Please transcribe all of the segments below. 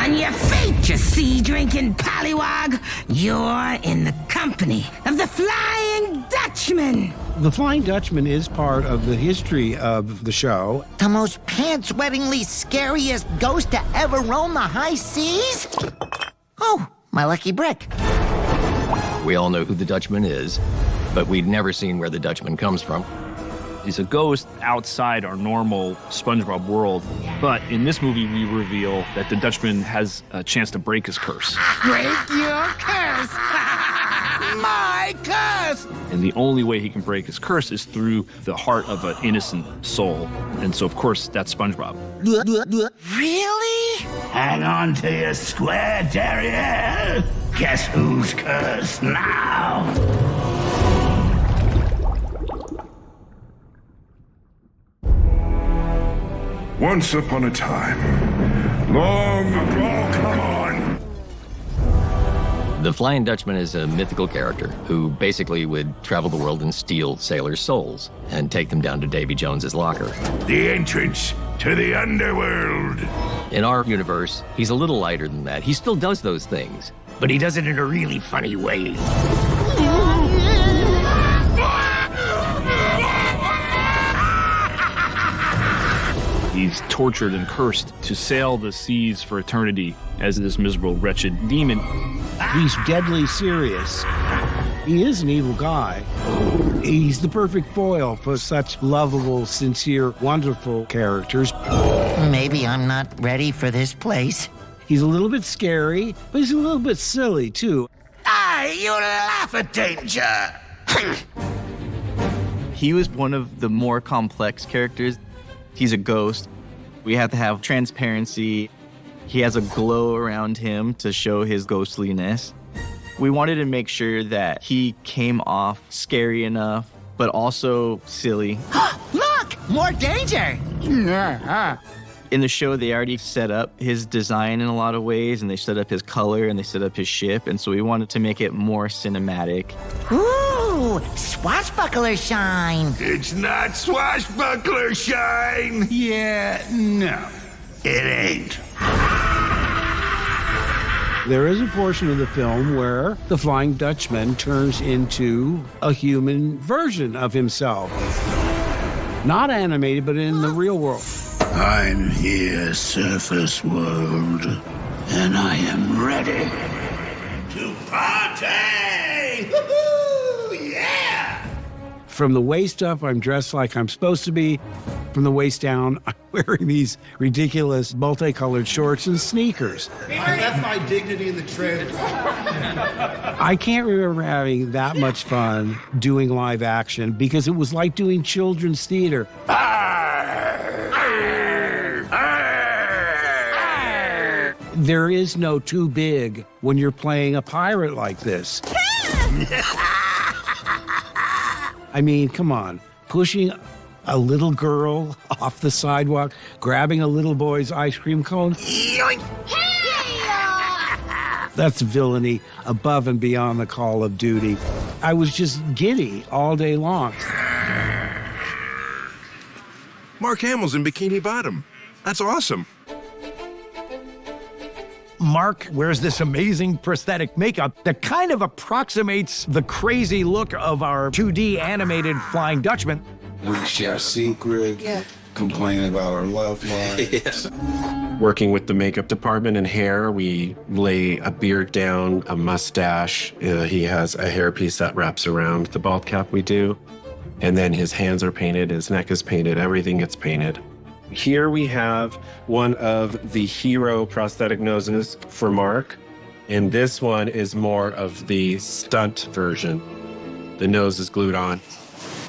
On your feet, you sea-drinking pollywog. You're in the company of the Flying Dutchman. The Flying Dutchman is part of the history of the show. The most pants-wettingly scariest ghost to ever roam the high seas? Oh, my lucky brick. We all know who the Dutchman is, but we'd never seen where the Dutchman comes from. He's a ghost outside our normal SpongeBob world, but in this movie we reveal that the Dutchman has a chance to break his curse. Break your curse. My curse. And the only way he can break his curse is through the heart of an innocent soul. And so, of course, that's SpongeBob. Really? Hang on to your square, terrier. Guess who's cursed now? Once upon a time, long ago, come on! The Flying Dutchman is a mythical character who basically would travel the world and steal sailors' souls and take them down to Davy Jones's locker. The entrance to the underworld. In our universe, he's a little lighter than that. He still does those things, but he does it in a really funny way. He's tortured and cursed to sail the seas for eternity as this miserable, wretched demon. He's deadly serious. He is an evil guy. He's the perfect foil for such lovable, sincere, wonderful characters. Maybe I'm not ready for this place. He's a little bit scary, but he's a little bit silly, too. You laugh at danger. He was one of the more complex characters. He's a ghost. We have to have transparency. He has a glow around him to show his ghostliness. We wanted to make sure that he came off scary enough, but also silly. Look! More danger! In the show, they already set up his design in a lot of ways, and they set up his color, and they set up his ship, and so we wanted to make it more cinematic. Ooh, swashbuckler shine! It's not swashbuckler shine! Yeah, no, it ain't. There is a portion of the film where the Flying Dutchman turns into a human version of himself. Not animated, but in the real world. I'm here, surface world, and I am ready to party! Woo-hoo! Yeah! From the waist up, I'm dressed like I'm supposed to be. From the waist down, I'm wearing these ridiculous multicolored shorts and sneakers. I left my dignity in the trailer. I can't remember having that much fun doing live action because it was like doing children's theater. There is no too big when you're playing a pirate like this. I mean, come on. Pushing a little girl off the sidewalk, grabbing a little boy's ice cream cone. That's villainy above and beyond the Call of Duty. I was just giddy all day long. Mark Hamill's in Bikini Bottom. That's awesome. Mark wears this amazing prosthetic makeup that kind of approximates the crazy look of our 2D animated Flying Dutchman. We share secrets, complain about our loved ones. Working with the makeup department and hair, we lay a beard down, a mustache. He has a hairpiece that wraps around the bald cap we do. And then his hands are painted, his neck is painted, everything gets painted. Here we have one of the hero prosthetic noses for Mark, and this one is more of the stunt version. The nose is glued on.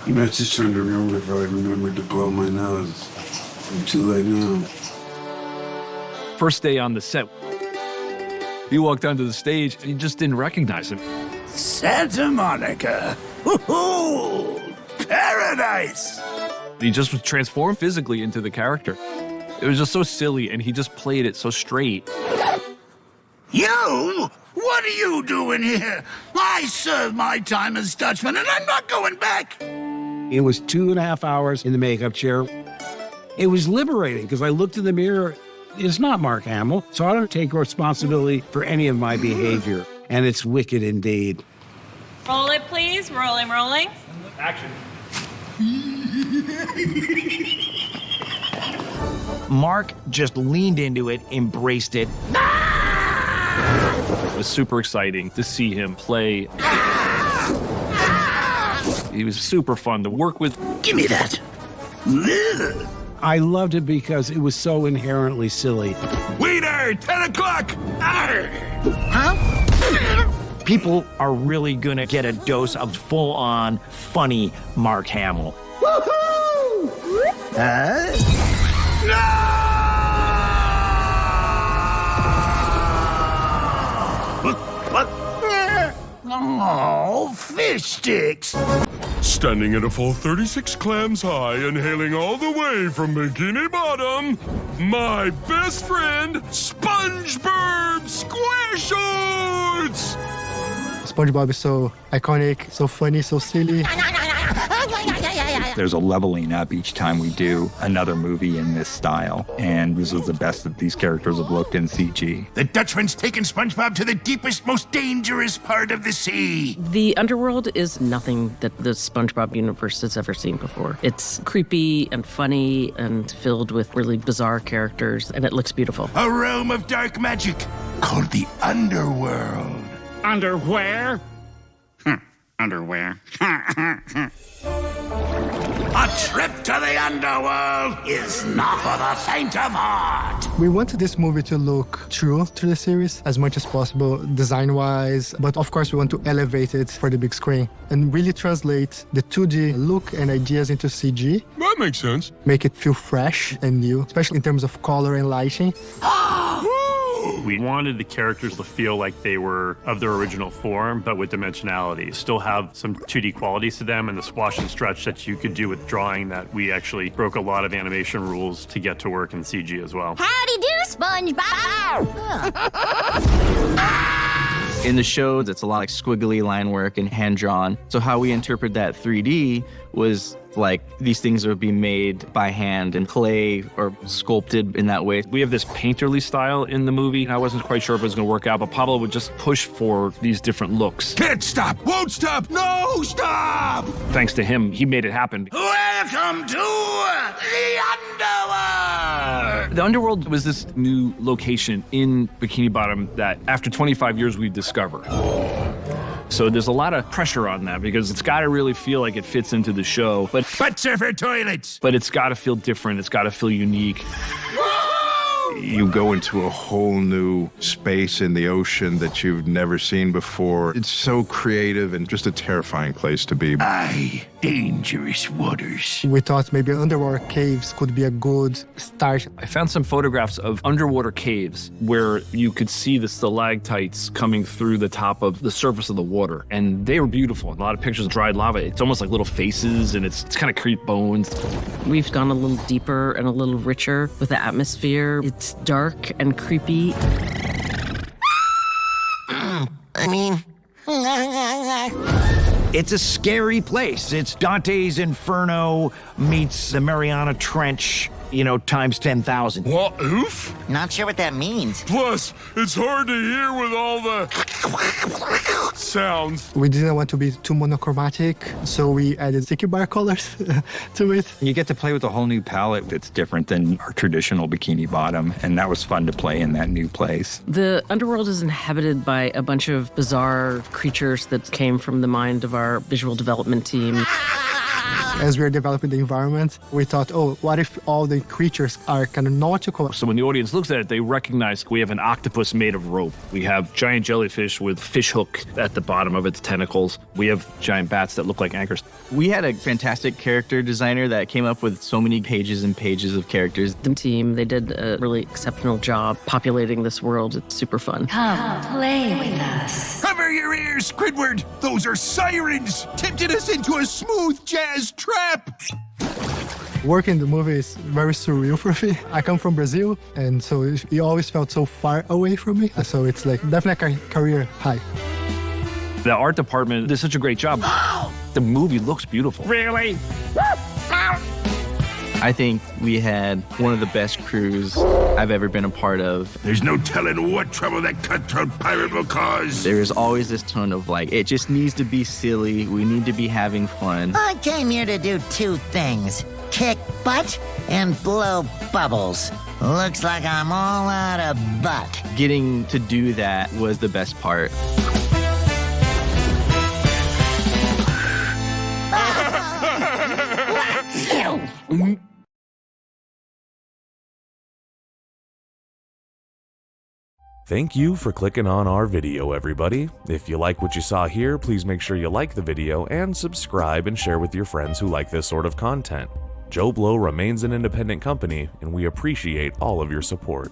I was just trying to remember if I remembered to blow my nose. I'm too late now. First day on the set, he walked onto the stage and you just didn't recognize him. Santa Monica. Woohoo! Paradise! He just was transformed physically into the character. It was just so silly, and he just played it so straight. You? What are you doing here? I served my time as Dutchman, and I'm not going back. It was 2.5 hours in the makeup chair. It was liberating because I looked in the mirror is not Mark Hamill, so I don't take responsibility for any of my behavior. And it's wicked indeed. Roll it, please. Rolling, rolling. Action. Mark just leaned into it, embraced it. It was super exciting to see him play. He was super fun to work with. Give me that. I loved it because it was so inherently silly. Waiter, 10 o'clock! Huh? People are really gonna get a dose of full-on, funny Mark Hamill. Woohoo! What? Oh, fish sticks. Standing at a full 36 clams high and hailing all the way from Bikini Bottom, my best friend, SpongeBob SquareShorts! SpongeBob is so iconic, so funny, so silly. There's a leveling up each time we do another movie in this style, and this is the best that these characters have looked in CG. The Dutchman's taken SpongeBob to the deepest, most dangerous part of the sea. The underworld is nothing that the SpongeBob universe has ever seen before. It's creepy and funny and filled with really bizarre characters, and it looks beautiful. A realm of dark magic called the Underworld. Underwear? Underwear. A trip to the underworld is not for the faint of heart. We wanted this movie to look true to the series as much as possible, design-wise, but of course we want to elevate it for the big screen and really translate the 2D look and ideas into CG. That makes sense. Make it feel fresh and new, especially in terms of color and lighting. We wanted the characters to feel like they were of their original form, but with dimensionality. Still have some 2D qualities to them and the squash and stretch that you could do with drawing that we actually broke a lot of animation rules to get to work in CG as well. Howdy do, SpongeBob! In the show, it's a lot like squiggly line work and hand-drawn. So how we interpret that 3D was like these things would be made by hand and clay or sculpted in that way. We have this painterly style in the movie. I wasn't quite sure if it was going to work out, but Pablo would just push for these different looks. Can't stop, won't stop, no stop! Thanks to him, he made it happen. Welcome to the Underworld! The Underworld was this new location in Bikini Bottom that after 25 years we discovered. So there's a lot of pressure on that because it's got to really feel like it fits into the show. But surfer toilets! But it's got to feel different. It's got to feel unique. You go into a whole new space in the ocean that you've never seen before. It's so creative and just a terrifying place to be. Dangerous waters. We thought maybe underwater caves could be a good start. I found some photographs of underwater caves where you could see the stalactites coming through the top of the surface of the water. And they were beautiful. A lot of pictures of dried lava. It's almost like little faces and it's kind of creep bones. We've gone a little deeper and a little richer with the atmosphere. It's dark and creepy. It's a scary place. It's Dante's Inferno meets the Mariana Trench, times 10,000. What, oof? Not sure what that means. Plus, it's hard to hear with all the sounds. We didn't want to be too monochromatic, so we added sticky bar colors to it. You get to play with a whole new palette that's different than our traditional Bikini Bottom, and that was fun to play in that new place. The underworld is inhabited by a bunch of bizarre creatures that came from the mind of our visual development team. As we were developing the environment, we thought, what if all the creatures are kind of nautical? So when the audience looks at it, they recognize we have an octopus made of rope. We have giant jellyfish with fish hook at the bottom of its tentacles. We have giant bats that look like anchors. We had a fantastic character designer that came up with so many pages and pages of characters. The team, they did a really exceptional job populating this world. It's super fun. Come play with us. Cover your ears, Squidward! Those are sirens! Tempted us into a smooth jazz trap! Working in the movie is very surreal for me. I come from Brazil, and so it always felt so far away from me. So it's like definitely a career high. The art department did such a great job. The movie looks beautiful. Really? I think we had one of the best crews I've ever been a part of. There's no telling what trouble that cutthroat pirate will cause. There is always this tone of like, it just needs to be silly. We need to be having fun. I came here to do two things. Kick butt and blow bubbles. Looks like I'm all out of butt. Getting to do that was the best part. Thank you for clicking on our video, everybody. If you like what you saw here, please make sure you like the video and subscribe and share with your friends who like this sort of content. Joblo remains an independent company, and we appreciate all of your support.